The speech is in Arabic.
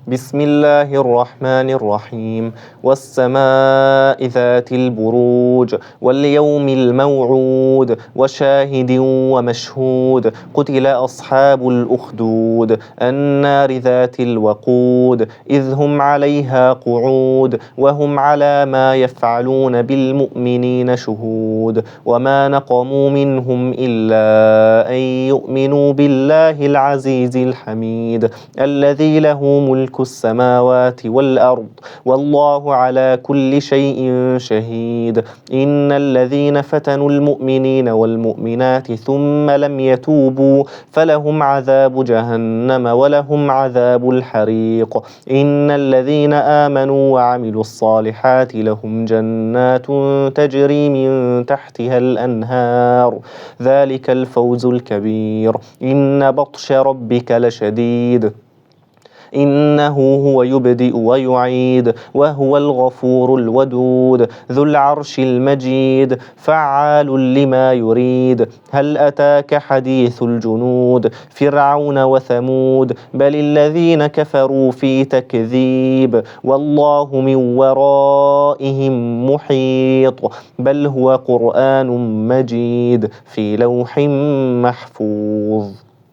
بسم الله الرحمن الرحيم والسماء ذات البروج واليوم الموعود وشاهد ومشهود قتل أصحاب الأخدود النار ذات الوقود إذ هم عليها قعود وهم على ما يفعلون بالمؤمنين شهود وما نقموا منهم إلا أن يؤمنوا بالله العزيز الحميد الذي له ملك السماوات والأرض والله على كل شيء شهيد إن الذين فتنوا المؤمنين والمؤمنات ثم لم يتوبوا فلهم عذاب جهنم ولهم عذاب الحريق إن الذين آمنوا وعملوا الصالحات لهم جنات تجري من تحتها الأنهار ذلك الفوز الكبير إن بطش ربك لشديد إنه هو يبدئ ويعيد وهو الغفور الودود ذو العرش المجيد فعال لما يريد هل أتاك حديث الجنود فرعون وثمود بل الذين كفروا في تكذيب والله من ورائهم محيط بل هو قرآن مجيد في لوح محفوظ.